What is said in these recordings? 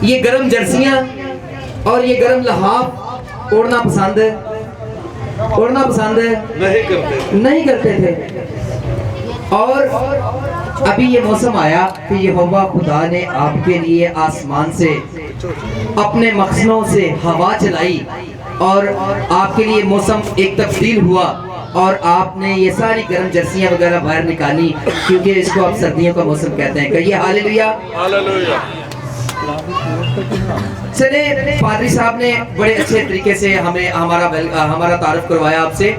یہ گرم جرسیاں اور یہ گرم لحاف اوڑھنا پسند ہے؟ اوڑھنا پسند ہے؟ نہیں کرتے تھے۔ اور ابھی یہ موسم آیا کہ یہوہ خدا نے آپ کے لیے آسمان سے اپنے مخزنوں سے ہوا چلائی اور آپ کے لیے موسم ایک تبدیل ہوا اور آپ نے یہ ساری گرم جرسیاں وغیرہ باہر نکالی، کیونکہ اس کو آپ سردیوں کا موسم کہتے ہیں۔ کہیے ہاللیلویا۔ چلے پادری صاحب نے بڑے اچھے طریقے سے ہمیں ہمارا تعارف کروایا آپ سے۔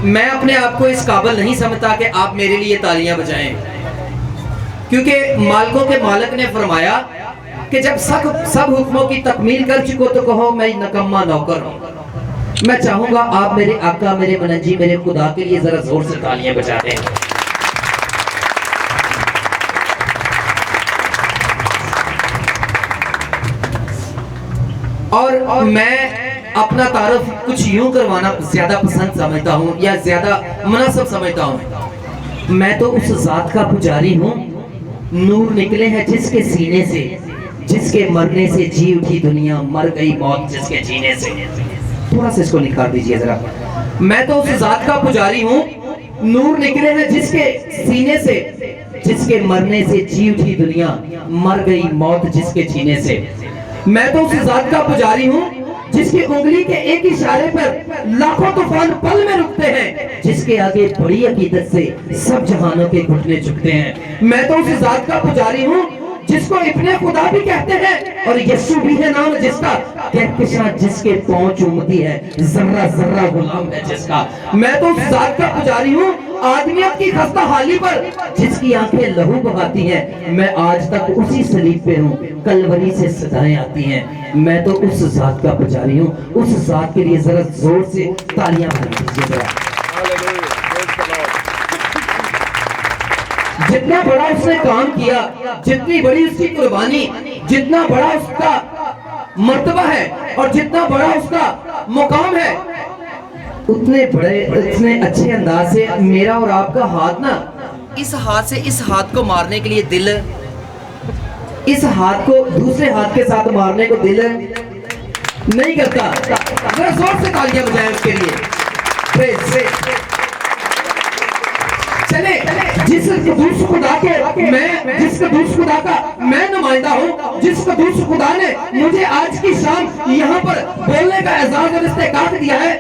میں اپنے آپ کو اس قابل نہیں سمجھتا کہ آپ میرے لیے تالیاں بجائیں، کیونکہ مالکوں کے مالک نے فرمایا کہ جب سب حکموں کی تکمیل کر چکو تو کہو میں نکمہ نوکر ہوں۔ میں چاہوں گا آپ میرے آقا، میرے منجی، میرے خدا کے لیے ذرا زور سے تالیاں بجا دیں۔ اور میں اپنا تعارف کچھ یوں کروانا زیادہ پسند سمجھتا ہوں یا زیادہ مناسب سمجھتا ہوں۔ میں تو اس ذات کا پجاری ہوں، نور نکلے ہیں جس کے سینے سے، جس کے مرنے سے جی اٹھی دنیا، مر گئی موت جس کے جینے سے۔ تھوڑا سا اس کو نکال دیجئے ذرا۔ میں تو اس ذات کا پجاری ہوں، نور نکلے ہیں جس کے سینے سے، جس کے مرنے سے جی اٹھی دنیا، مر گئی موت جس کے جینے سے۔ میں تو اس ذات کا پجاری ہوں جس کی انگلی کے ایک اشارے پر لاکھوں طوفان پل میں رکتے ہیں، جس کے آگے بڑی عقیدت سے سب جہانوں کے گھٹنے جھکتے ہیں۔ میں تو اس ذات کا پجاری ہوں جس کو ابن خدا بھی کہتے ہیں اور یسوع بھی ہے نام جس کا، کہکشاں جس کے پاؤں چومتی ہے، ذرہ ذرہ غلام ہے جس کا۔ میں تو اس ذات کا پجاری ہوں آدمیت کی خستہ حالی پر جس کی آنکھیں لہو بہاتی ہیں۔ میں آج تک اسی صلیب پہ ہوں، کلوری سے صدائیں آتی ہیں۔ میں تو اس ذات کا پجاری ہوں۔ اس ذات کے لیے ذرا زور سے تالیاں بجا دیجیے ذرا۔ جتنا بڑا اس نے کام کیا، جتنی بڑی اس کی قربانی، جتنا بڑا اس کا مرتبہ ہے اور جتنا بڑا اس کا مقام ہے، اتنے بڑے اتنے اچھے انداز سے میرا اور آپ کا ہاتھ نا، اس ہاتھ سے اس ہاتھ کو مارنے کے لیے دل، اس ہاتھ کو دوسرے ہاتھ کے ساتھ مارنے کو دل نہیں کرتا۔ ذرا زور سے تالیاں بجائیں اس کے لیے۔ چلے جس قدوس خدا کا میں نمائندہ ہوں، جس قدوس خدا نے مجھے آج کی شام یہاں پر بولنے کا اعزاز اور استحقاق دیا ہے،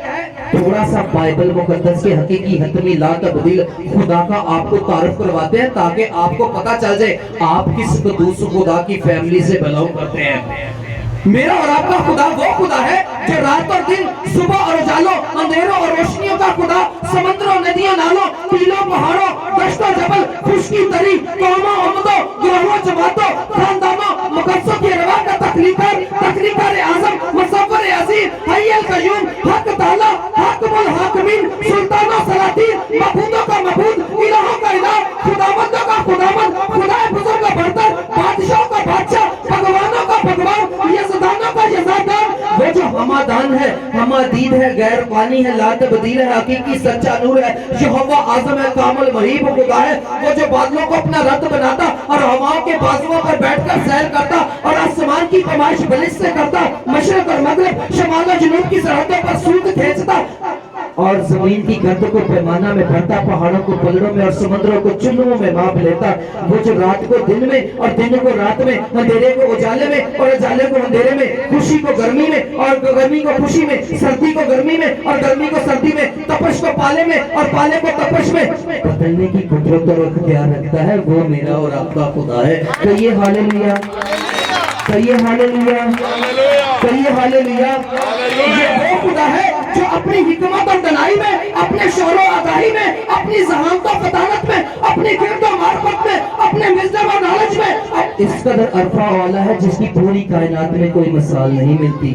تھوڑا سا بائبل مقدس کے حقیقی حتمی لا تبدیل خدا کا آپ کو تعارف کرواتے ہیں تاکہ آپ کو پتا چل جائے آپ کس قدوس خدا کی فیملی سے بلانگ کرتے ہیں۔ میرا اور آپ کا خدا وہ خدا ہے جو رات اور دن، صبح اور اجالوں، اندھیروں اور روشنیوں کا خدا، سمندروں، ندیوں، نالوں، ٹیلوں، پہاڑوں، دشت و جبل، خشکی تری، قوموں، امتوں، گروہوں، جماعتوں، خاندانوں، مقدسوں کی روا کا تخلیقار اعظم، مصور عظیم، حی القیوم، حق تعالی، حاکم الحاکمین، سلطانوں سلاطین، معبودوں کا معبود، الہوں کا الہ، خداوندوں کا خداوند، خدا بزرگ کا برتر، بادشاہوں کا بادشاہ، بھگوانوں کا بھگوان، یزدانوں کا یزدان، وہ جو ہمادان ہے، ہمادید ہے، غیر فانی ہے، لا تبدیل ہے، حقیقی سچا نور ہے، یہوہ اعظم ہے، کامل مہیب خدا ہے، وہ جو بادلوں کو اپنا رت بناتا اور ہواؤں کے بازوؤں پر بیٹھ کر سیر کرتا اور آسمان کی پیمائش بلش سے کرتا، مشرق اور مغرب، شمال و جنوب کی سرحدوں پر سود کھینچتا اور زمین کی گرد کو پیمانہ میں بھرتا، پہاڑوں کو پلڑوں میں اور سمندروں کو چلوں میں ماپ لیتا، وہ جو رات کو دن میں اور دن کو رات میں، اندھیرے کو اجالے میں اور اجالے کو اندھیرے میں، خوشی کو گرمی میں اور گرمی کو خوشی میں، سردی کو گرمی میں اور گرمی کو سردی میں، تپش کو پالے میں اور پالے کو تپش میں بدلنے کی قدرت اور اختیار رکھتا ہے، وہ میرا اور آپ کا خدا ہے۔ کہیے ہاللیلویا، کہیے ہاللیلویا، کہیے ہاللیلویا۔ یہ وہ خدا ہے جو اپنی حکمت اور دانائی میں، اپنے شعور و آگاہی میں، اپنی ذہانت و فطانت میں، اپنی گرد و معرفت میں، اپنے وزڈم و نالج میں اس قدر عرفہ والا ہے جس کی پوری کائنات میں کوئی مثال نہیں ملتی۔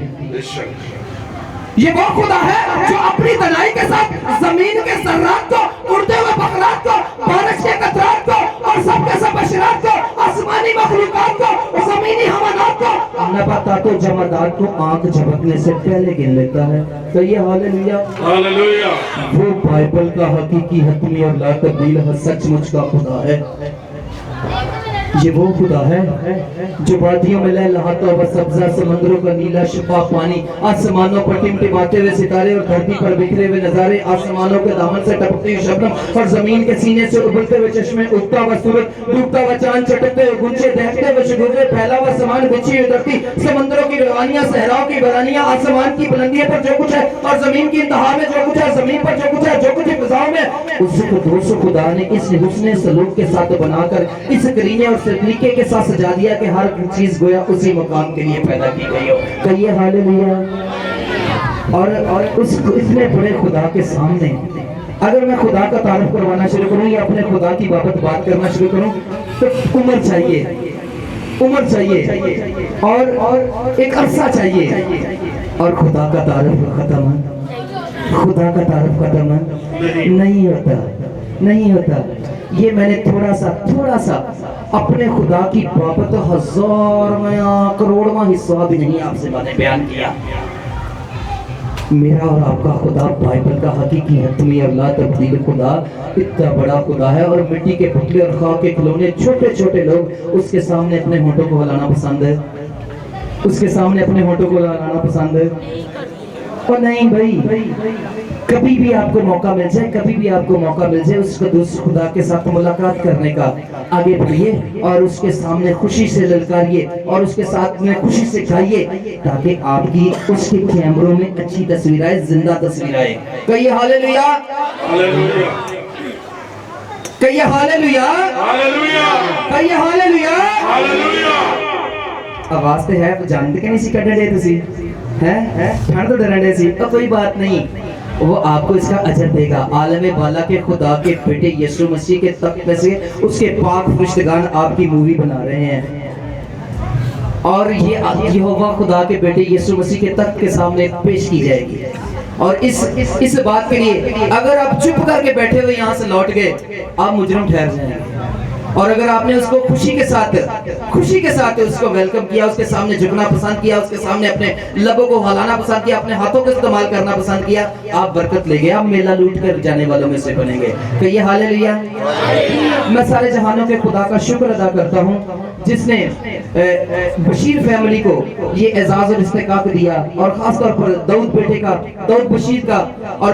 یہ وہ خدا ہے جو اپنی دانائی کے ساتھ زمین کے ذرات کو، اڑتے ہوئے بخرات کو، بارش کے قطرات کو اور سب کے سب بشرات کو، آسمانی مخلوقات کو، زمینی حیوانات کو، نباتات و جمادات کو آنکھ جھپکنے سے پہلے گن لیتا ہے۔ کہیے ہاللیلویا، ہاللیلویا۔ وہ بائبل کا حقیقی حتمی اور لا تبدیل سچ مچ کا خدا ہے۔ یہ وہ خدا ہے جو وادیوں میں لہلہاتا ہوا سبزہ، سمندروں کا نیلا شفاف پانی، آسمانوں پر ٹمٹماتے ہوئے ستارے اور دھرتی پر بکھرے ہوئے نظارے، آسمانوں کے دامن سے ٹپکتی ہوئی شبنم اور زمین کے سینے سے ابلتے ہوئے چشمے، اگتا ہوا سورج، ڈوبتا ہوا چاند، چٹکتے ہوئے گنچے، دہکتے ہوئے شگوفے، پھیلا ہوا سامان، بچھی ہوئی دھرتی، سمندروں کی روانیاں، صحراؤں کی برانیاں، آسمان کی بلندیوں پر جو کچھ ہے اور زمین کی انتہا میں جو کچھ ہے، زمین پر جو کچھ ہے، جو کچھ فضاؤں میں، اس کو دوست خدا نے اس حسن سلوک کے ساتھ بنا کر اس کرینے اور سلیقے کے ساتھ سجا دیا کہ ہر چیز گویا اسی مقام کے لیے پیدا کی گئی ہو. کہیے ہاللویا. اور اس اتنے بڑے خدا کے سامنے اگر میں خدا کا تعارف کروانا شروع کروں یا اپنے خدا کی بات کرنا شروع کروں تو عمر چاہیے اور ایک عرصہ چاہیے اور خدا کا تعارف ختم نہیں ہوتا. یہ میں نے تھوڑا سا اپنے خدا کی بابت ہزارواں کروڑواں حصہ بھی نہیں آپ سے میں نے بیان کیا. میرا اور آپ کا خدا بائبل کا حقیقی حتمی اور لا تبدیل خدا اتنا بڑا خدا ہے اور مٹی کے پتلے اور خاک کے کھلونے چھوٹے چھوٹے لوگ اس کے سامنے اپنے ہونٹوں کو ہلانا پسند ہے. اور نہیں بھائی، کبھی بھی آپ کو موقع مل جائے اس قدوس خدا کے ساتھ ملاقات کرنے کا، آگے بڑھیے اور اس کے سامنے خوشی سے للکاریے اور اس کے ساتھ میں خوشی سے گائیے تاکہ آپ کی اس کے کیمروں میں اچھی تصویر آئے، زندہ تصویر آئے. کہیے ہاللویا. کہیے ہاللویا. کہیے ہاللویا. آواز تو ہے جانتے کہ نہیں سی کٹنے دے تسی ٹھنڈ تو ڈرنے سی تو کوئی بات نہیں، وہ آپ کو اس کا اجر دے گا. عالم بالا کے خدا کے بیٹے یسوع مسیح کے تخت میں سے اس کے پاک فرشتگان آپ کی مووی بنا رہے ہیں اور یہ یہوہ خدا کے بیٹے یسوع مسیح کے تخت کے سامنے پیش کی جائے گی. اور اس بات کے لیے اگر آپ چپ کر کے بیٹھے ہوئے یہاں سے لوٹ گئے آپ مجرم ٹھہر جائیں گے. اور اگر آپ نے اس کو خوشی کے ساتھ اس کو ویلکم کیا، اس کے سامنے جھکنا پسند کیا، اس کے سامنے اپنے لبوں کو ہلانا پسند کیا، اپنے ہاتھوں کو استعمال کرنا پسند کیا، آپ برکت لے گئے، آپ میلہ لوٹ کر جانے والوں میں سے بنیں گے. کہیے ہاللویا. میں سارے جہانوں کے خدا کا شکر ادا کرتا ہوں جس نے بشیر فیملی کو یہ اعزاز اور استحقاق دیا، اور خاص طور پر داؤد بشیر کا اور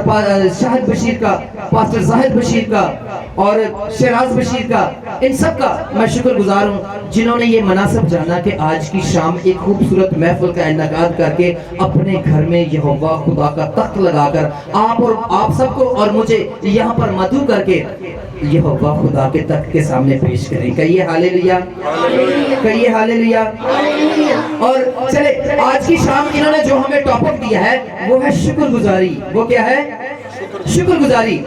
شاہد بشیر کا، پاسٹر زاہد بشیر کا اور شہراز بشیر کا، ان سب کا میں شکر گزار ہوں جنہوں نے یہ مناسب جانا کہ آج کی شام ایک خوبصورت محفل کا انعقاد کر کے اپنے گھر میں یہوہ خدا کا تخت لگا کر آپ سب کو اور مجھے یہاں پر مدعو کر کے یہوہ خدا کے تخت کے سامنے پیش کریں. کہیے ہاللویا. کہیے ہاللویا. اور چلے آج کی شام انہوں نے جو ہمیں ٹاپک دیا ہے وہ ہے شکر گزاری. وہ کیا ہے؟ شکر گزاری.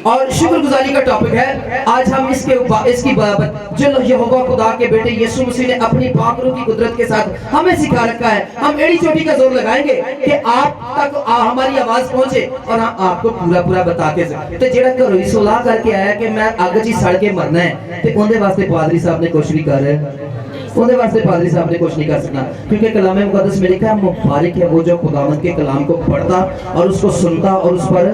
اور شکر گزاری کا ٹاپک ہے آج ہم اس کی بابت جو یہوہ خدا کے بیٹے یسوع مسیح نے اپنی پاک روح کی قدرت کے ساتھ ہمیں سکھا رکھا ہے. ہم ایڑی چوٹی کا زور لگائیں گے کہ آپ تک ہماری آواز پہنچے اور ہم آپ کو پورا بتا کے تو جیڑا گھروی صلاح کر کے آیا کہ میں آگے جی سڑ کے مرنا ہے تو اندے واسطے پادری صاحب نے کچھ بھی کر رہے ہیں، اندے واسطے پادری صاحب نے کچھ نہیں کر سکنا، کیونکہ کلام مقدس میں لکھا ہے مبارک ہے وہ جو خداوند کے کلام کو پڑھتا اور اس کو سنتا اور اس پر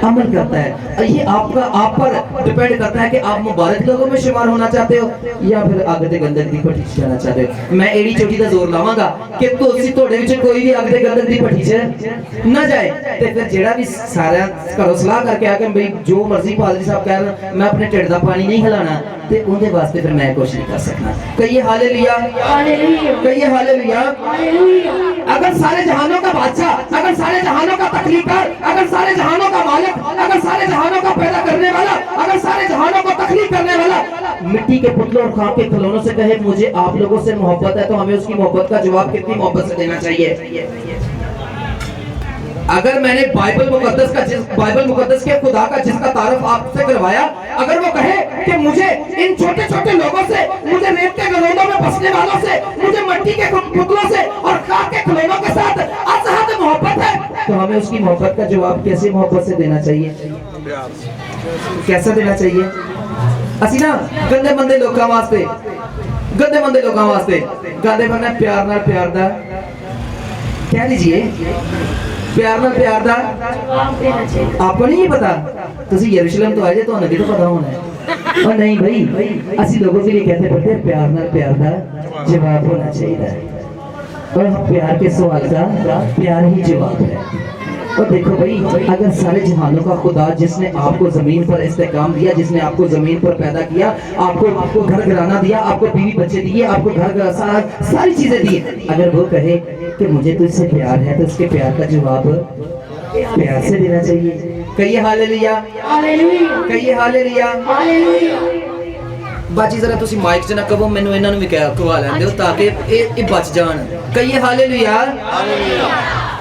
عمل کرتا ہے. یہ آپ پر ڈیپینڈ کرتا ہے کہ آپ مبارک لوگوں میں شمار ہونا چاہتے ہو یا پھر آگے گندگ دی پٹھی جانا چاہتے ہو. میں ایڑی چوٹی کا زور لاواں گا کہ تھوڑے وچ کوئی بھی آگے گندگ دی پٹھی چ نہ جائے تے پھر جیڑا بھی سارا گھروں صلاح کر کے آ کے بھئی جو مرضی پادری صاحب کہہ رہے ہیں میں اپنے ٹھڈ دا پانی نہیں ہلانا تے اون دے واسطے پھر میں کچھ نہیں کر سکنا. کہیے ہاللویا. کہیے ہاللویا. اگر سارے جہانوں کا بادشاہ، اگر سارے جہانوں کا تخلیق کار، اگر سارے جہانوں کا مالک، اگر سارے جہانوں کا پیدا کرنے والا، اگر سارے جہانوں کو تخلیق کرنے والا مٹی کے پتلوں اور خاک کے کھلونوں سے کہے مجھے آپ لوگوں سے محبت ہے تو ہمیں اس کی محبت کا جواب کتنی محبت سے دینا چاہیے. اگر میں نے بائبل مقدس کے خدا کا جس کا تعارف آپ سے کروایا، اگر وہ کہے کہ مجھے ان چھوٹے چھوٹے لوگوں سے، مجھے ریت کے گلوندوں میں بسنے والوں سے، مجھے مٹی کے پتلوں سے اور خاک کے کھلونوں کے ساتھ ازحد محبت ہے تو ہمیں اس کی محبت کا جواب کیسے محبت سے دینا چاہیے؟ کیسا دینا چاہیے؟ اسی نا گندے مندے لوگوں واسطے گندے بننا پیار دا کہہ دیجئے پیار دا آپ کو نہیں پتا تسی یروشلم تو آئے جے تو انہیں بھی تو پتا ہونا ہے. और नहीं भाई असि लोगों के लिए कहते पड़ते प्यार ना जवाब होना चाहिए और प्यार के सवाल का प्यार ही जवाब है। और देखो भाई अगर सारे जहानों का खुदा जिसने आपको जमीन पर इस्तेकाम दिया, जिसने आपको जमीन पर पैदा किया, आपको घर घराना दिया, आपको बीवी बच्चे दिए, आपको घर सारी चीजें दी, अगर वो कहे कि मुझे तुझसे प्यार है तो उसके प्यार का जवाब प्यार से देना चाहिए। कहिए हालेलुया, कहिए हालेलुया। बाजी जरा तुसी माइक च ना कहो, मैनू इन्हां नूं भी कहवा लैण दिओ ताकि ये बच जान। कहिए हालेलुया,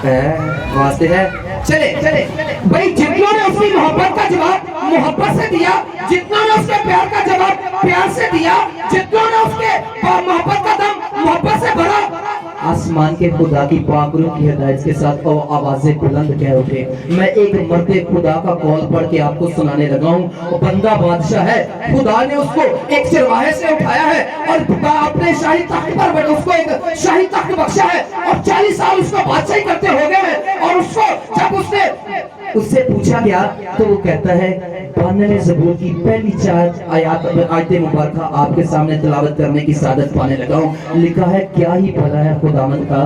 है वास्ते है। चले भाई जितना ने उसकी मोहब्बत का जवाब मोहब्बत से दिया, जितना ने उसके प्यार का जवाब प्यार से दिया, जितना ने उसके मोहब्बत का दम मोहब्बत से भरा, आसमान के खुदा की पाक रूह की हिदायत के साथ और आवाजें बुलंद कह उठे। मैं एक मर्दे खुदा का कॉल पढ़ के आपको सुनाने लगा हूँ। बंदा बादशाह है, खुदा ने उसको एक चरवाहे से उठाया है और अपने शाही तख्त पर बैठा उसको एक शाही तख्त बख्शा है और 40 साल उसको बादशाही करते हो गए हैं। और उसको जब उससे पूछा गया तो वो कहता है 92 ज़बूर की पहली 4 आयतें मुबारक आपके सामने तिलावत करने की सादत पाने लगा हूँ। लिखा है क्या ही भला है खुदावंद का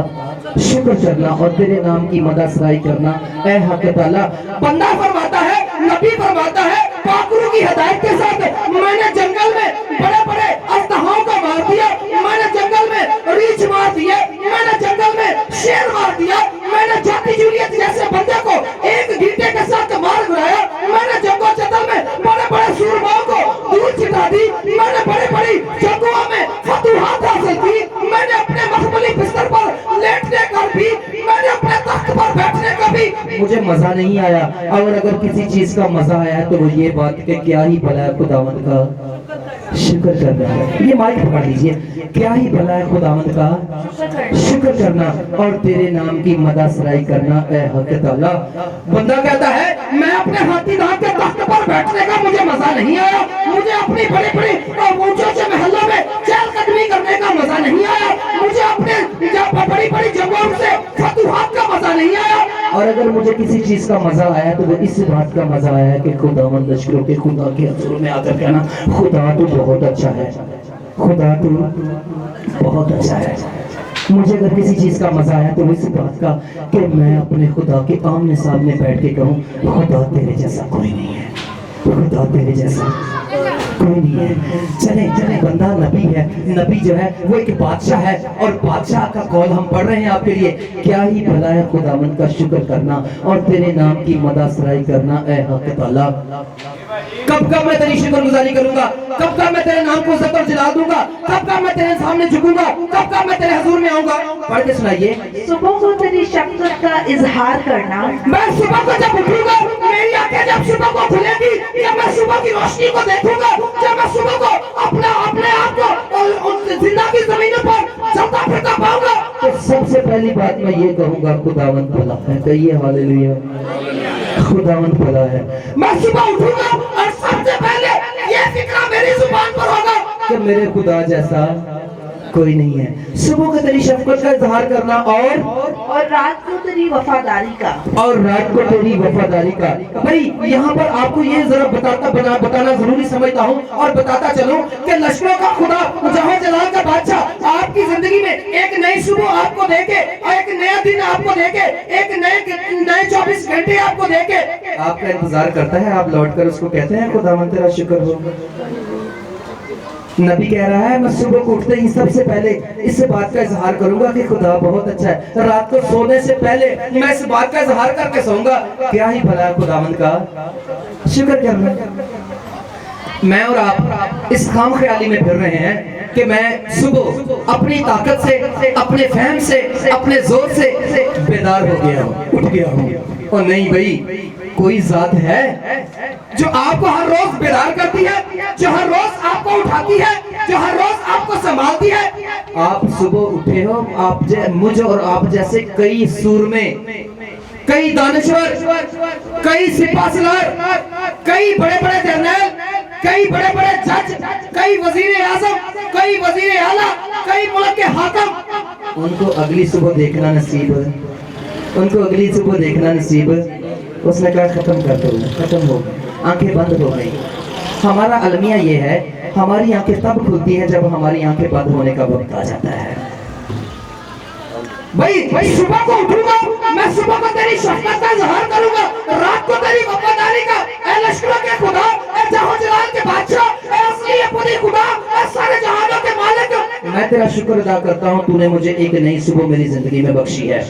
शुक्र करना और तेरे नाम की मदद सराई करना ऐ हक ताला। बंदा फरमाता है, नबी फरमाता है, पाकरू की हिदायत के साथ मैंने जंगल में बड़े बड़े अजदहाओं को मार दिया, मैंने जंगल में रीछ मार दिया, मैंने जंगल में शेर मार दिया, मैंने जाति जूलियत जैसे बंदे को एक घंटे के साथ मार गिराया, मैंने जंगों जंगल में बड़े बड़े सूरमाओं को दूर छिटा दी, मैंने बड़ी बड़ी जंगों में फतूहात हासिल की, मैंने अपने मखमली बिस्तर पर लेटने का भी, मैंने अपने तख्त पर बैठने का भी मुझे मजा नहीं आया। और अगर किसी चीज का मजा आया तो वो ये बात कि क्या ही भला है खुदावंद का शुक्र करना है। ये माइक पकड़ लीजिए, क्या ही भला है खुदावंद का शुक्र करना और तेरे नाम की मदद सराई करना ऐ हक ताला। बंदा कहता है मैं अपने हाथी दांत के तख्त पर बैठने का मुझे मजा नहीं आया, मुझे अपनी बड़ी बड़ी ऊंचे महलों में चहलकदमी करने का मजा नहीं आया, मुझे अपने बड़ी बड़ी जगहों से फतूहात का मजा नहीं आया। और अगर मुझे किसी चीज का मजा आया तो वो इस बात का मजा आया कि खुदावंद लश्करों के खुदा के हुजूर में आकर कहना खुदा तू बहुत अच्छा है, खुदा तू बहुत अच्छा है। मुझे अगर किसी चीज का मजा आया तो इस बात का कि मैं अपने खुदा के आमने सामने बैठ के कहूँ खुदा तेरे जैसा कोई नहीं है, खुदा तेरे जैसा कोई नहीं है। चले बंदा नबी है, नबी जो है वो एक बादशाह है और बादशाह का कॉल हम पढ़ रहे हैं आपके लिए। क्या ही भला है खुदावंद का शुक्र करना और तेरे नाम की मदद सराई करना ऐ हक ताला। कब मैं तेरी शुक्रगुजारी करूंगा, कब मैं तेरे नाम को इज्जत और जलाल दूंगा, कब मैं तेरे सामने झुकूंगा, कब मैं तेरे हुजूर में आऊंगा। पढ़ के सुनाइए। सुबह को तेरी शफ़क़त का इजहार करना, मैं सुबह को जब उठूंगा, मेरी आंखें जब सुबह को खुलेगी, जब मैं सुबह की रोशनी को देखूंगा, जब मैं सुबह को अपने आप को जिंदा की जमीनों पर चलता फिरता पाऊंगा तो सबसे पहली बात मैं ये कहूंगा खुदावंद भला है। कहिए हालेलुया, खुदावंद भला है। मैं सुबह उठूंगा और सबसे पहले ये फिक्र मेरी जुबान पर होगा कि मेरे खुदा जैसा कोई नहीं है। सुबह को तेरी शफ़क़त का इजहार करना और रात को तेरी वफादारी का, और रात को तेरी वफादारी का। भाई यहाँ पर आपको ये जरा बताना जरूरी समझता हूँ और बताता चलूं कि लश्करों का खुदा जहाँ जलाल का बादशाह आपकी जिंदगी में एक नई सुबह आपको देके, एक नया दिन आपको देके, एक नए 24 घंटे आपको देके आपका इंतजार करता है। आप लौट कर उसको कहते हैं खुदावंद तेरा शुक्र हो। नबी कह रहा है मैं सुबह को उठते ही सबसे पहले इस बात का इजहार करूंगा कि खुदा बहुत अच्छा है। रात को सोने से पहले मैं इस बात का इजहार करके सोऊंगा क्या ही भला है खुदावंद का शुक्र करना। मैं और आप इस खाम ख्याली में फिर रहे हैं कि मैं सुबह अपनी ताकत से, अपने फहम से, अपने जोर से बेदार हो गया हूँ, उठ गया हूँ। और नहीं भाई, कोई जात है जो आपको हर रोज बेदार करती है, जो हर रोज आपको उठाती है, जो हर रोज आपको संभालती है। आप सुबह उठे हो, आप मुझ और आप जैसे कई सूरमे, कई दानश्वर, कई सिपाहीसलार, कई बड़े बड़े जर्नल, कई बड़े बड़े जज, कई वजीर आजम, कई वजीर आला, कई मुल्क के हाकिम, उनको अगली सुबह देखना नसीब है, उनको अगली सुबह देखना नसीब है। उसने कहा खत्म कर दो, खत्म हो गई, आंखें बंद हो गई। हमारा अलमिया ये है, हमारी आंखें तब खुलती हैं जब हमारी आंखें बंद होने का वक्त आ जाता है। भाई सुबह को उठूंगा, मैं सुबह को तेरी शफकत का इजहार करूंगा, रात को तेरी वफादारी का, ए लश्करों के खुदा, ए जहाँ जलाल के बादशाह, ए असली अपनी खुदा, ए सारे जहानों के मालिक, मैं तेरा शुक्र अदा करता हूँ, तूने मुझे एक नई सुबह मेरी जिंदगी में बख्शी है।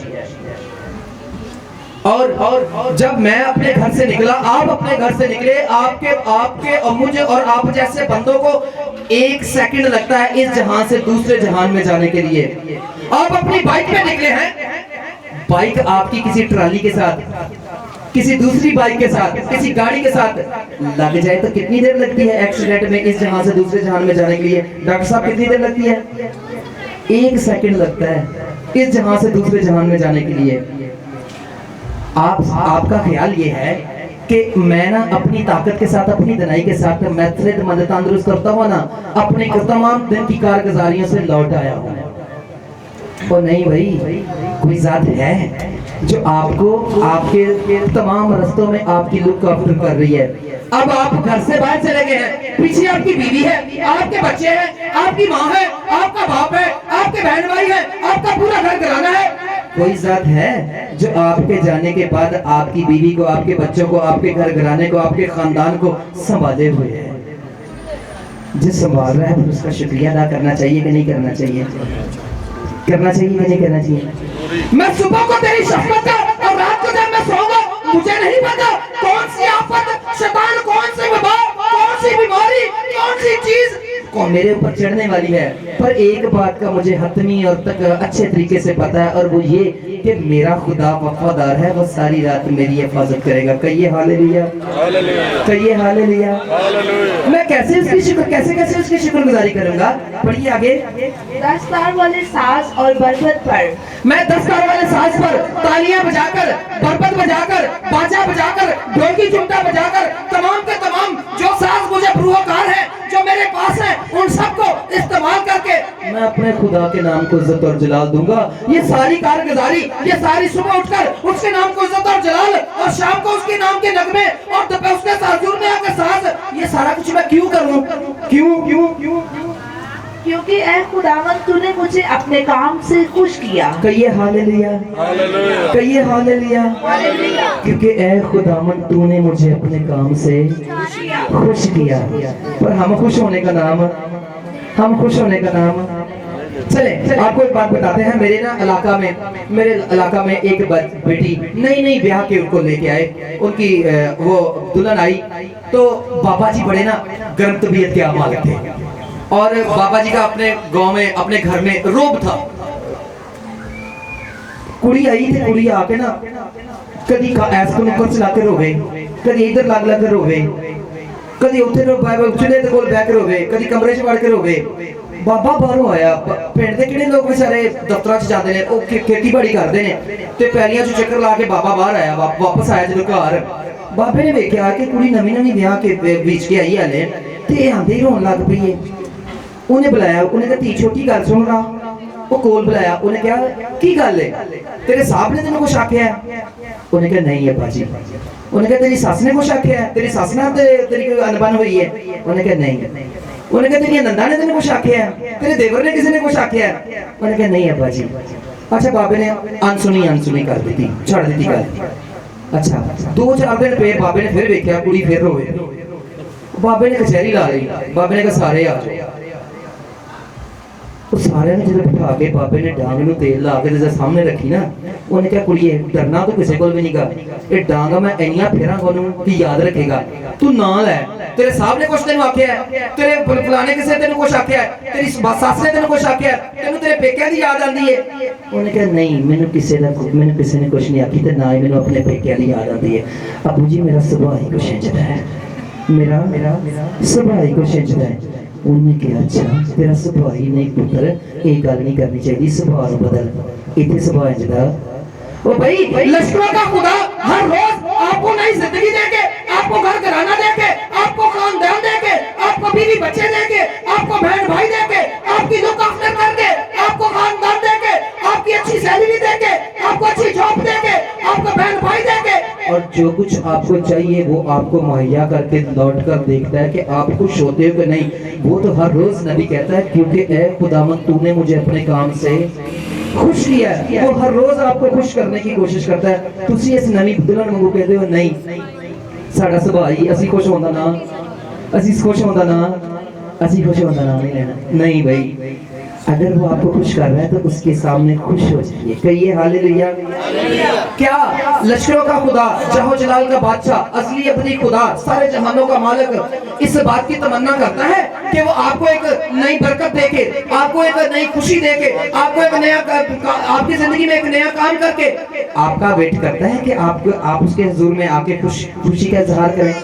और जब मैं अपने घर से निकला, आप अपने घर से निकले, आपके और मुझे और आप जैसे बंदों को 1 सेकंड लगता है इस जहां से दूसरे जहान में जाने के लिए। आप अपनी बाइक पे निकले हैं, बाइक आपकी किसी ट्राली के साथ, किसी दूसरी बाइक के साथ, किसी गाड़ी के साथ लग जाए तो कितनी देर लगती है एक्सीडेंट में इस जहां से दूसरे जहान में जाने के लिए? डॉक्टर साहब कितनी देर लगती है? 1 सेकंड लगता है इस जहां से दूसरे जहान में जाने के लिए। आपका ख्याल ये है कि मैं ना अपनी ताकत के साथ, अपनी दनाई के साथ मैं सेहतमंद तंदुरुस्त करता हुआ ना अपने तमाम दिन की कारगुजारियों से लौट आया हूँ। और नहीं भाई, कोई जात है जो आपको आपके तमाम रास्तों में आपकी लुक आफ्टर कर रही है। अब आप घर से बाहर चले गए हैं, पीछे आपकी बीवी है, आपके बच्चे हैं, आपकी माँ है, आपका बाप है, आपके बहन भाई है, आपका पूरा घर घराना है। कोई जात है जो आपके जाने के बाद आपकी बीवी को, आपके बच्चों को, आपके घर घराने को, आपके खानदान को संभाले हुए है? जिस संभाल रहा है उसका शुक्रिया अदा करना चाहिए कि नहीं करना चाहिए? करना चाहिए कि नहीं करना चाहिए? मैं सुबह को तेरी शफकत का और रात को जब मैं सोऊंगा, मुझे नहीं पता कौन सी आफत, शैतान, कौन सी वबा, कौन सी बीमारी, कौन सी चीज कौन मेरे ऊपर चढ़ने वाली है। पर एक बात का मुझे हतमी और तक अच्छे तरीके से पता है, और वो ये कि मेरा खुदा वफादार है, वो सारी रात मेरी हिफाजत करेगा। कहिए हालेलुया, कहिए हालेलुया। मैं कैसे उसकी शुक्र, कैसे उसकी शुक्रगुजारी करूंगा? पढ़िए आगे। 10 तार वाले साज और बरबत पर, मैं 10 तार वाले साज पर तालियां बजाकर, बरबत बजाकर, बाजा बजाकर, ढोलकी चिमटा बजाकर, तमाम के तमाम जो साज मुझे प्रोकार है, जो मेरे पास है, उन सबको इस्तेमाल करके मैं अपने खुदा के नाम को इज्जत और जलाल दूंगा। ये सारी कारगुजारी, ये सारी सुबह उठकर उसके नाम को इज्जत और जलाल, और शाम को उसके नाम के नगमे, और दोपहर उसके साजुर में आकर साज, ये सारा कुछ मैं क्यों करूं? क्यों? क्योंकि ऐ खुदावंद तूने मुझे अपने काम से खुश किया। कहिए हालेलुया, कहिए हालेलुया। क्योंकि ऐ खुदावंद तूने मुझे अपने काम से खुश किया। पर हम खुश होने का नाम, चले आपको एक बात बताते हैं। मेरे इलाका में एक बेटी नई ब्याह के उनको लेके आए, उनकी वो दुल्हन आई, तो बाबा जी बड़े ना गर्म तबीयत के मालिक थे, और बाबा जी का अपने गांव में, अपने घर में रोब था। कुड़ी आई थी, कुड़ी आके ना कदी ऐस को नुक्कर चला के रोवे, कदी इधर लग के रोवे, कदी उत्थे चूल्हे दे कोल बैठ के रोवे, कदी कमरे च वड़ के रोवे। बाबा बाहरों आया, पिंड दे किहड़े लोग बेचारे दफ्तरां च जांदे ने, ਉਹ खेतीबाड़ी करदे ने, ते पैलियां च चक्कर ला के बाबा बाहर आया, वापस आया ਜਦੋਂ घर, बाबे ने वेख्या कि कुड़ी नवीं ब्याह के बीच के आई हाले, ते आंदे ही रोन लग पई। उन्हें बुलाया, उन्हें कहा धी छोटी गल सुन रहा, वो कोल बुलाया, उन्हें कहा की गल है, तेरे साहब ने तेन कुछ आख्या है? उन्हें कहा नहीं अब्बा जी। उन्हें कहा तेरी सस ने कुछ आख्या है, तेरी सस नाल तेरी कोई अनबन हुई है? उन्हें कहा नहीं। उन्हें कहा तेरी नंदा ने तेन कुछ आख्या है, तेरे देवर ने किसी ने कुछ आख्या है? उन्हें कहा नहीं अब्बा जी। अच्छा, बाबे ने अनसुनी कर दी, छड़ दी गल। अच्छा, 2-4 दिन पे बाबे ने फिर वेख्या कुड़ी फिर रोवे, बाबे ने कचहरी ला ली, बाबे ने कहा सारे आ जाओ। सारे ने जब बिठा के बाबे ने डांग नूं तेल ला के जब सामने रखी ना, उन्हें क्या कुड़िए डरना तो किसी को भी नहीं गा, ये डांग मैं इन्नियां फेरां कोनू कि याद रखेगा, तू ना लै, तेरे साहब ने कुछ तेनू आख्या है, तेरे फलाने किसी तेनू कुछ आख्या है, तेरी सस ने तेनू कुछ आख्या है, तेनू तेरे पेकिਆਂ दी याद आंदी है? उन्हें कहा नहीं, मैनू किसी ने कुछ नहीं आखी, ते ना ही मैनू अपने पेकिਆਂ दी याद आंदी है। अबू जी मेरा सुभाव ही कुछ इंजदा है, मेरा सुभाव ही कुछ इंजदा है। उन्हें कहा अच्छा तेरा सुभाव ही नहीं पुत्र, एक गल नहीं करनी चाहिए, सुभाव बदल, इतने सुभाव इंजदा। ओ भाई, लश्करों का खुदा हर रोज आपको नई जिंदगी देके, आपको घर घराना देके, आपको खानदान देके, आपको बीवी बच्चे देके, आपको बहन भाई देके, आपकी लुक आफ्टर करके, आपको खानदान देके, आपकी अच्छी सैलरी देके, आपको अच्छी जॉब देके, आपको बहन भाई देके, और जो कुछ आपको चाहिए वो आपको मुहैया करके लौट कर देखता है कि आप खुश होते हो कि नहीं। वो तो हर रोज नबी कहता है क्योंकि ए खुदावंद तूने मुझे अपने काम से खुश किया है। वो हर रोज आपको खुश करने की कोशिश करता है। तुसी इस नवी दुल्हन वांगू कहते हो नहीं साडा सुभाਅ ही ਅਸੀਂ खुश होंदा ना ਅਸੀਂ खुश होंदा ना ਅਸੀਂ खुश होंदा ना नहीं लेना नहीं भाई। अगर वो आपको खुश कर रहा है तो उसके सामने खुश हो जाइए। कहिए हालेलुया। क्या लश्करों का खुदा जहो जलाल का बादशाह असली अपनी खुदा सारे जहानों का मालिक इस बात की तमन्ना करता है कि वो आपको एक नई बरकत देके, आपको एक नई खुशी देके, आपको एक नया आपकी जिंदगी में एक नया काम करके आपका वेट करता है कि आप उसके हुजूर में आके खुशी का इजहार करें।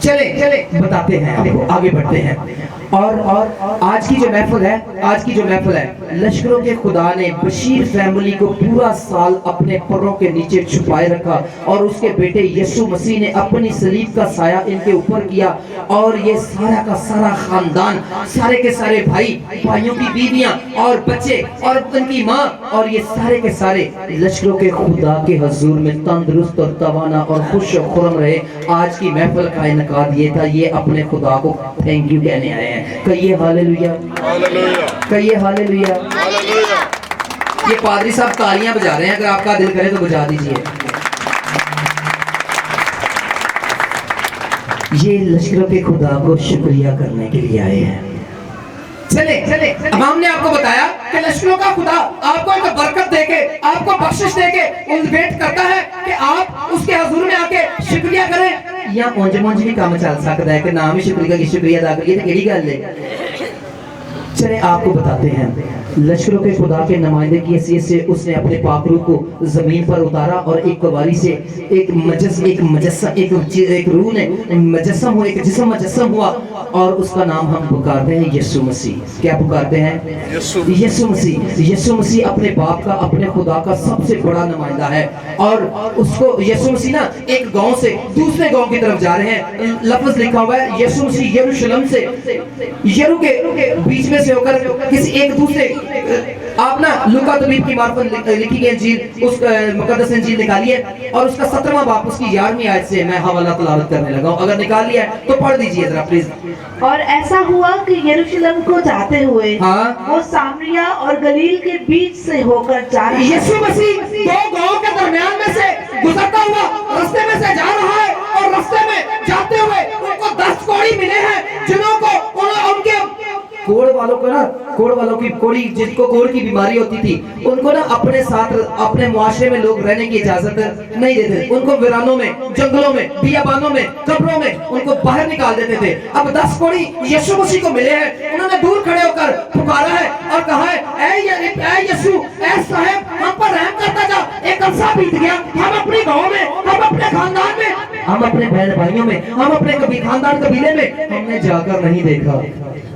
चले बताते हैं आपको, आगे बढ़ते हैं। और आज की जो महफिल है लश्करों के खुदा ने बशीर फैमिली को पूरा साल अपने परों के नीचे छुपाए रखा और उसके बेटे यीशु मसीह ने अपनी सलीब का साया इनके ऊपर किया। और ये सारा का सारा खानदान, सारे के सारे भाइयों की बीवियां और बच्चे और उनकी माँ और ये सारे के सारे लश्करों के खुदा के हुजूर में तंदुरुस्त और तवाना और खुश और खुर्रम रहे। आज की महफिल का इनकाद ये था, ये अपने खुदा को थैंक यू कहने आए हैं। कहिए हालेलुया, कहिए हालेलुया। ये पादरी साहब तालियां बजा रहे हैं, अगर आपका दिल करे तो बजा दीजिए। ये लश्करों के खुदा को शुक्रिया करने के लिए आए हैं। चले अब हमने आपको बताया कि लश्करों का खुदा आपको एक बरकत देके, आपको बख्शिश देके वेट करता है कि आप उसके हुजूर में आके शुक्रिया करें। या मुंज भी काम चल सकता है कि नाम ही शुक्रिया अदा करिए तो केड़ी गल है। चले आपको बताते हैं लश्करों के खुदा के नुमाइंदे की हैसियत से उसने अपने पाक रूह को जमीन पर उतारा और एक कवारी से एक रूह ने एक जिस्म मुजस्सम हुआ और उसका नाम हम पुकारते हैं यीशु मसीह। क्या पुकारते हैं? यीशु मसीह। यीशु मसीह अपने बाप का, अपने खुदा का सबसे बड़ा नुमाइंदा है। और उसको यीशु मसीह ना एक गांव से दूसरे गांव की तरफ जा रहे हैं। लफ्ज लिखा हुआ है यीशु मसीह यरूशलेम से, यरू के बीच में से होकर किसी एक दूसरे, आप ना लूका तबीब की मार्फत लिखी गई इंजील, उस मुकद्दस इंजील निकालिए और उसका 17वां बाब उसकी 11वीं आयत से मैं हवाला तिलावत करने लगा हूं। अगर निकाल लिया है तो पढ़ दीजिए जरा प्लीज। और ऐसा हुआ कि यरूशलेम को जाते हुए वो सामरिया और गलील के बीच से होकर जा रहा है। यीशु मसीह दो गांव के दरमियान में से गुजरता हुआ रास्ते में से जा रहा है और रास्ते में जाते हुए उनको 10 कोढ़ी मिले हैं जिन्हों को उनके कोढ़ वालों की कोढ़ी, जिनको कोढ़ की बीमारी होती थी, उनको ना अपने साथ अपने मुआशरे में लोग रहने की इजाजत नहीं देते। उनको वीरानों में, जंगलों में, बियाबानों में, कब्रों में उनको बाहर निकाल देते थे। अब 10 कोढ़ी यीशु मसीह को मिले हैं। उन्होंने दूर खड़े होकर पुकारा है और कहा है ऐ यीशु, ऐ साहब, हम पर रहम करता जा। एक अरसा बीत गया, हम अपने गांव में, हम अपने खानदान में, हम अपने बहन भाइयों में, हम अपने खानदान कबीले में हमने जाकर नहीं देखा,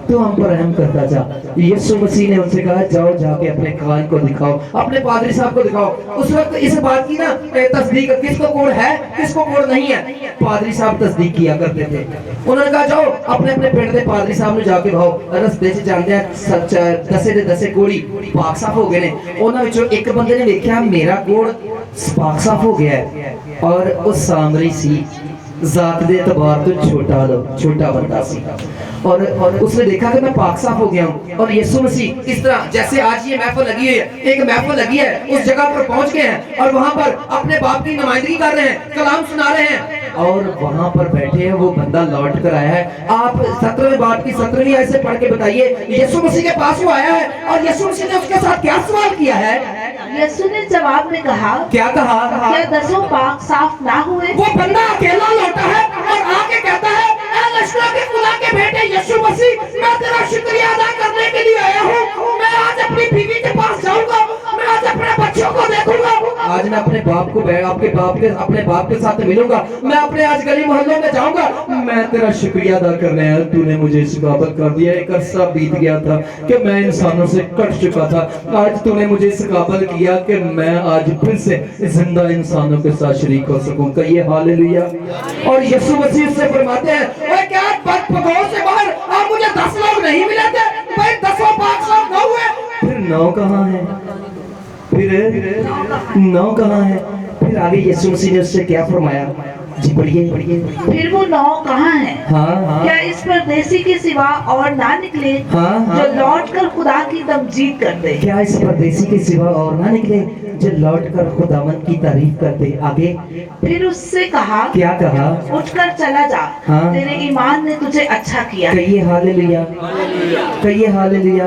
तो हम पर रहम करता जा। यीशु मसीह ने उनसे कहा जाओ जाके अपने कान को दिखाओ, अपने पादरी साहब को दिखाओ। उस वक्त इस बात की ना तस्दीक किसको कोढ़ है किसको कोढ़ नहीं है, पादरी साहब तस्दीक किया करते थे। उन्होंने कहा जाओ अपने अपने पिंड के पादरी साहब ने जाके भाओ रस्ते से जानते हैं सच दसे कोढ़ी पाक साफ हो गए ने। उन्होंने विचों एक बंदे ने देखा मेरा कोढ़ पाक साफ हो गया है और उस सामरी सी जात दे एतबार तो छोटा बंदा सी और उसने देखा कि मैं पाक साफ हो गया हूँ। और यीशु मसीह इस तरह जैसे आज ये महफिल लगी हुई है, एक महफिल लगी है, उस जगह पर पहुंच गए हैं और वहां पर अपने बाप की नुमाइंदगी कर रहे हैं, कलाम सुना रहे हैं और वहां पर बैठे हैं वो बंदा लौट कर आया है। आप 17वें बाब की 17वीं आयत से पढ़ के बताइए यीशु मसीह के पास वो आया है और यीशु मसीह ने उसके साथ क्या सवाल किया है? यीशु ने जवाब में कहा, क्या कहा? क्या 10 पाक साफ ना हुए? वो बंदा अकेला लौटा है और आके कहता है ऐ लश्करों के खुदा के बेटे यीशु मसीह, मैं तेरा शुक्रिया अदा करने के लिए आया हूँ। मैं आज अपनी बीवी के पास जाऊंगा, मैं आज अपने बच्चों को देखूंगा, आज मैं अपने बाप को अपने बाप के साथ मिलूंगा, मैं अपने आज गली मोहल्लों में जाऊंगा, मैं तेरा शुक्रिया अदा करने आया। तूने मुझे इस काबिल कर दिया। एक अरसा बीत गया था कि मैं इंसानों से कट चुका था, आज तूने मुझे इस काबिल किया कि मैं आज फिर से जिंदा इंसानों के साथ शरीक हो सकूं। कहिए हालेलुया। और यीशु मसीह से फरमाते हैं ओए क्या गांव से बाहर आप मुझे 10 लोग नहीं मिले थे भाई, 10 पाक साफ न हुए? फिर 9 कहाँ है? फिर 9 कहाँ है? फिर आगे यीशु मसीह ने उससे क्या फरमाया? जी पढ़िए। फिर वो 9 कहाँ है? हाँ। क्या इस परदेसी के सिवा और ना निकले हाँ। जो लौट कर खुदा की तमजीद करते? क्या इस परदेसी के सिवा और ना निकले जो लौट कर खुदावंद की तारीफ करते? आगे फिर उससे कहा, क्या कहा? उठकर चला जा, हाँ। तेरे ईमान ने तुझे अच्छा किया। कहिए हालेलुया, कहिए हालेलुया।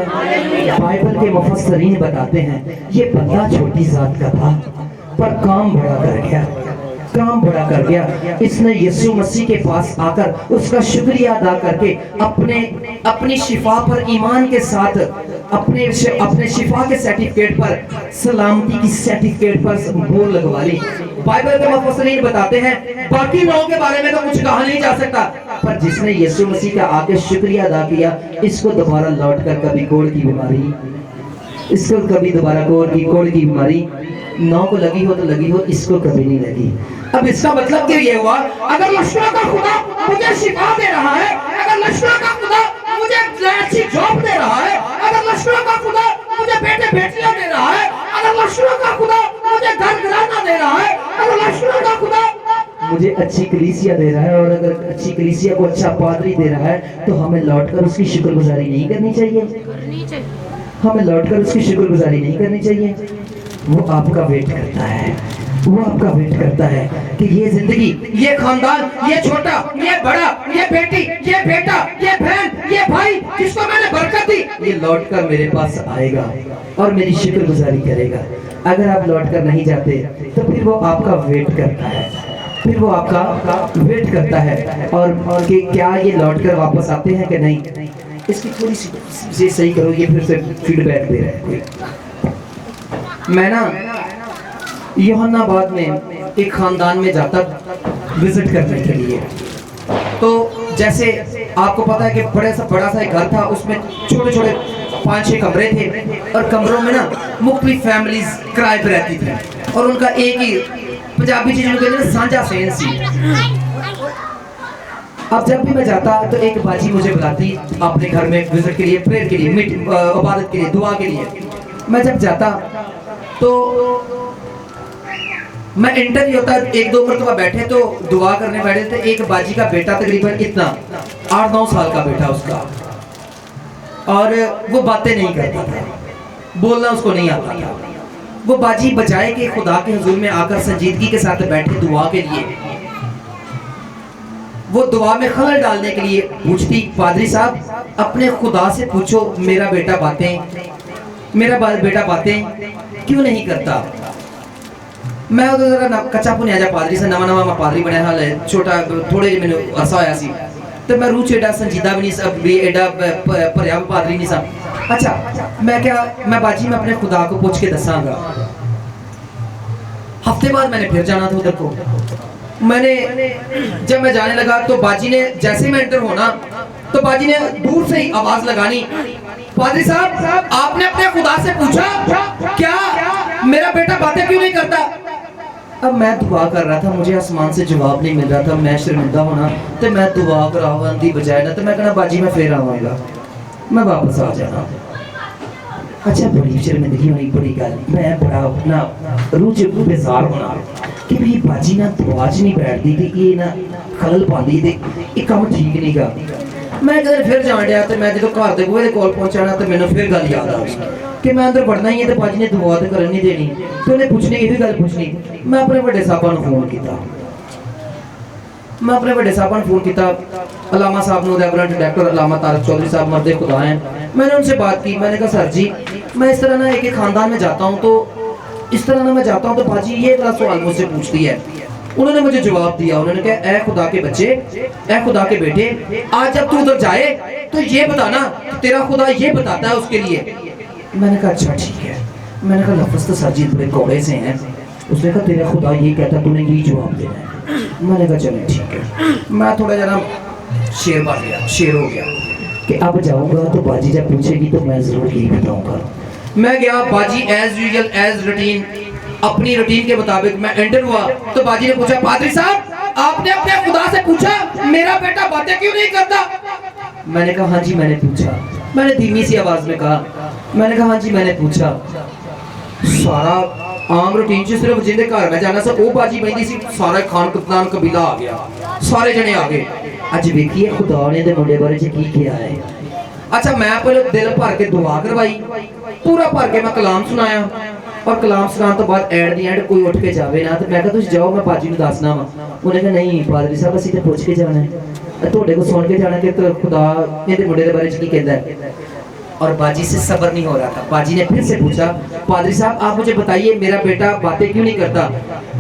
बाइबल के मुफस्सरीन बताते हैं ये बंदा छोटी जात का था पर काम बड़ा कर गया, काम बड़ा कर गया। इसने यीशु मसीह के पास आकर उसका शुक्रिया अदा करके अपनी शिफा पर ईमान के साथ अपने शिफा के सर्टिफिकेट पर, सलामती की सर्टिफिकेट पर मोहर लगवा ली। बाइबल के मुफस्सरीन बताते हैं बाकी लोगों के बारे में तो कुछ कहा नहीं जा सकता, पर जिसने यीशु मसीह का आके शुक्रिया अदा किया, इसको दोबारा लौट कर कभी कोढ़ की बीमारी, इसको कभी दोबारा कोढ़ की बीमारी 9 को लगी हो तो लगी हो, इसको कभी नहीं लगी। अब इसका मतलब क्या ये हुआ? अगर लश्करों का खुदा मुझे शिफा दे रहा है, अगर लश्करों का खुदा मुझे अच्छी जॉब दे रहा है, अगर लश्करों का खुदा मुझे बेटे बेटियां दे रहा है, अगर लश्करों का खुदा मुझे घर घराना दे रहा है, अगर लश्करों का खुदा मुझे अच्छी कलीसिया दे रहा है, और अगर अच्छी कलीसिया को अच्छा पादरी दे रहा है, तो हमें लौटकर उसकी शुक्रगुजारी नहीं करनी चाहिए? हमें लौटकर उसकी शुक्रगुजारी नहीं करनी चाहिए? वो आपका वेट करता है, वो आपका वेट करता है कि ये जिंदगी, ये खानदान, ये छोटा, ये बड़ा, ये बेटी, ये बेटा, ये बहन, ये भाई जिसको मैंने बरकत दी, ये लौटकर मेरे पास आएगा और मेरी शुक्रगुजारी करेगा। अगर आप लौटकर नहीं जाते तो फिर वो आपका वेट करता है, फिर वो आपका वेट करता है। और कि क्या ये लौटकर वापस आते हैं कि नहीं? इसकी थोड़ी सी सही करो, ये फिर से फीडबैक दे रहे हैं कोई। मैं ना यूहन्नाबाद में एक खानदान में जाता विजिट करने के लिए, तो जैसे आपको पता है कि बड़ा सा एक घर था, उसमें छोटे छोटे 5-6 कमरे थे, और कमरों में ना मुख्तलिफ फैमिलीज किराए पर रहती थी, और उनका एक ही पंजाबी चीज में कहते हैं साझा सेन सी। अब जब भी मैं जाता तो एक बाजी मुझे बुलाती अपने घर में विजिट के लिए, प्रेयर के लिए, इबादत के लिए, दुआ के लिए। मैं जब जाता तो मैं इंटर ही होता, 1-2 मरतबा बैठे तो दुआ करने बैठे थे। एक बाजी का बेटा तकरीबन इतना 8-9 साल का बेटा उसका, और वो बातें नहीं करता था, बोलना उसको नहीं आता था। वो बाजी बजाए कि खुदा के हुजूर में आकर संजीदगी के साथ बैठे दुआ के लिए, वो दुआ में खलल डालने के लिए पूछती, पादरी साहब अपने खुदा से पूछो मेरा बेटा बातें क्यों नहीं करता। मैं उधर जरा कच्चा पुनिया जा पादरी से नवा मैं पादरी बनया, हाल है छोटा थोड़े जे मैंने अरसा होया सी, तो मैं रूह च एडा संजीदा भी नहीं सब भी एडा भरिया पादरी नहीं सा। अच्छा मैं बाजी में अपने खुदा को पूछ के दसांगा। हफ्ते बाद मैंने फिर जाना था उधर को। जब मैं जाने लगा तो बाजी ने, जैसे मैं एंटर होना तो बाजी ने दूर से ही आवाज लगानी, पादरी साहब आपने अपने खुदा से पूछा क्या मेरा बेटा बातें क्यों नहीं करता? अब मैं दुआ कर रहा था, मुझे आसमान से जवाब नहीं मिल रहा था, मैं शर्मिंदा होना, तो मैं दुआ करावन दी बजाय ना, तो मैं कहना बाजी मैं फिर आवांगा, मैं वापस आ जाना। अच्छा बड़ी शर्मिंदगी होनी, बड़ी गल, मैं बड़ा अपना रूह च बेजार होना कि भाई बाजी ना दुआ च नहीं बैठती थी, ये ना खलल पाती थी, ये काम ठीक नहीं गा। मैं कदे फिर जान दिया, तो मैं जो घर के बूहे के कोल पहुंचाना तो मैंने फिर गल याद आ गई कि मैं अंदर बढ़ना ही है, तो बाजी ने दुआ तो करन नहीं देनी, तो उन्हें पूछनी ये भी गल पूछनी। मैं अपने बड़े साहबा को फोन किया, मैं अपने बड़े साहबा को फोन किया, अलामा साहब ने, रेवरेंड डॉक्टर अलामा तारक चौधरी साहब मर्दे खुदा हैं। मैंने उनसे बात की, मैंने कहा सर जी मैं इस तरह ना एक खानदान में जाता हूँ, तो इस तरह ना मैं जाता हूँ तो बाजी ये वाला सवाल मुझसे पूछती है। उन्होंने मुझे जवाब दिया, उन्होंने कहा ऐ खुदा के बच्चे, ऐ खुदा के बेटे, आज जब तू उधर जाए तो ये बताना तेरा खुदा ये बताता है उसके लिए। मैंने कहा अच्छा ठीक है। मैंने कहा लफ्ज़ तो सर जी बड़े कौड़े से हैं। उसने कहा तेरा खुदा ये कहता, तूने यही जवाब देना है। मैंने कहा चलो ठीक है। मैं थोड़ा ज़रा शेर बन गया, शेर हो गया कि अब जाऊँगा तो बाजी जब पूछेगी तो मैं ज़रूर यही बताऊँगा। मैं गया, बाजी एज यूजुअल एज रूटीन, अपनी रूटीन के मुताबिक मैं एंटर हुआ, तो बाजी ने पूछा पादरी साहब आपने अपने खुदा से पूछा मेरा बेटा बातें क्यों नहीं करता? मैंने कहा हाँ जी मैंने पूछा। मैंने धीमी सी आवाज में कहा, मैंने कहा हाँ जी मैंने पूछा। सारा ਆਮ ਰੂਟੀਨ ਚ ਸਿਰਫ ਜਿਹਦੇ ਘਰ ਮੈਂ ਜਾਣਾ ਸੀ ਉਹ ਬਾਜੀ ਪੈਂਦੀ ਸੀ, ਸਾਰਾ ਖਾਨ ਕਪਤਾਨ ਕਬੀਲਾ ਆ ਗਿਆ, ਸਾਰੇ ਜਣੇ ਆ ਗਏ। ਅੱਜ ਵੇਖੀਏ ਖੁਦਾ ਨੇ ਦੇ ਮੁੰਡੇ ਬਾਰੇ ਚ ਕੀ ਕਿਹਾ ਹੈ। अच्छा मैं पहले दिल भर के दुआ करवाई, पूरा भर के मैं कलाम सुनाया, और कलाम सुनाने तो बाद एंड दी एंड कोई उठ के जावे ना, तो मैं कहा तुम जाओ मैं बाजी नूं दसना वा। उन्हें कहा नहीं पादरी साहब असीं ते पुछ के जाना है, तुहाडे को सुन के जाना कि तो खुदा इहदे मुंडे दे बारे च की कहंदा है। और बाजी से सब्र नहीं हो रहा था, बाजी ने फिर से पूछा पादरी साहब आप मुझे बताइए मेरा बेटा बातें क्यों नहीं करता।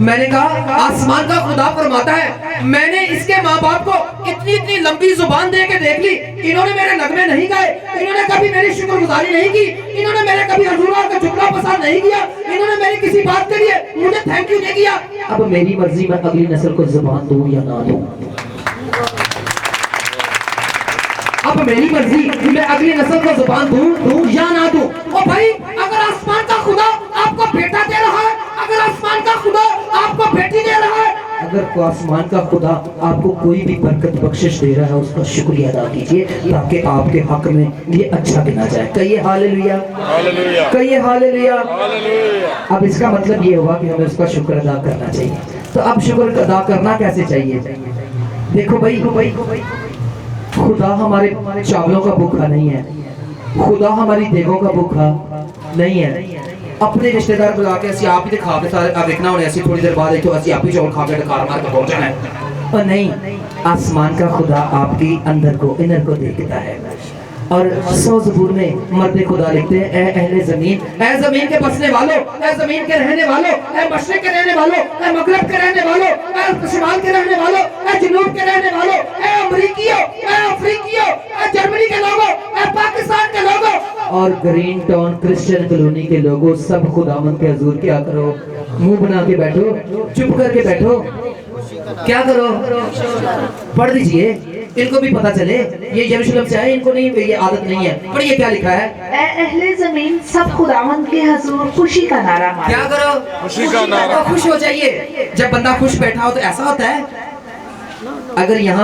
मैंने कहा आसमान का खुदा फरमाता है मैंने इसके माँ बाप को इतनी लंबी जुबान दे के देख ली, इन्होंने मेरे नगमे नहीं गाए, इन्होंने कभी मेरी शुक्रगुजारी नहीं की, इन्होंने मेरे कभी हुजूर का झुकना पसंद नहीं किया, इन्होंने मेरी किसी बात के लिए मुझे थैंक यू नहीं किया। अब मेरी मर्जी मैं अगली नस्ल को जुबान दूं या ना दूं, अब मेरी मर्जी मैं अगली नस्ल को जुबान दूं या ना दूं। और भाई अगर आसमान का खुदा आपको बेटा दे रहा है, अगर आसमान का खुदा आपको बेटी दे रहा है, अगर आसमान का खुदा आपको कोई भी बरकत बख्शिश दे रहा है उसका शुक्रिया अदा कीजिए ताकि आपके हक में ये अच्छा गिना जाए। कहिए हालेलुया, कहिए हालेलुया। अब इसका मतलब ये हुआ कि हमें उसका शुक्र अदा करना चाहिए। तो अब शुक्र अदा करना कैसे चाहिए? देखो भाई खुदा हमारे चावलों का भूखा नहीं है, खुदा हमारी देगों का भूखा नहीं है। अपने रिश्तेदार बुला के ਅਸੀਂ ਆਪ ਹੀ ਤੇ ਖਾ ਕੇ ਸਾਰੇ ਆ ਵੇਖਣਾ ਹੋਣੇ ਅਸੀਂ थोड़ी देर बाद तो ਅਸੀਂ ਆਪ ही चौल खा के डकार मार के पहुंच जाना है। पर नहीं, आसमान का खुदा आपकी अंदर को इनर को देखता है। और 100 ज़बूर में मर्द खुदा लिखते हैं ए अहले ज़मीन, ए ज़मीन के बसने वालों, ए ज़मीन के रहने वालों, ए मशरिक़ के रहने वालों, ए मगरब के रहने वालों, ए शिमाल के रहने वालों, ए जुनूब के रहने वालों, ए अमरीकियों, ए अफ्रीकियों, ए जर्मनी के लोगों, ए पाकिस्तान के लोगों और ग्रीन टाउन क्रिश्चियन कॉलोनी के लोगों, सब खुदावंद के हुजूर क्या करो, मुंह बना के बैठो, चुप करके बैठो, क्या करो, पढ़ दीजिए, इनको भी पता चले ये यरूशलेम से आए, इनको नहीं ये आदत नहीं है। पढ़िए क्या लिखा है, ए अहले जमीन सब खुदावंद के हुजूर खुशी का नारा मारो। क्या करो, खुशी का नारा, खुश हो जाइए। जब बंदा खुश बैठा हो तो ऐसा होता है। अगर यहाँ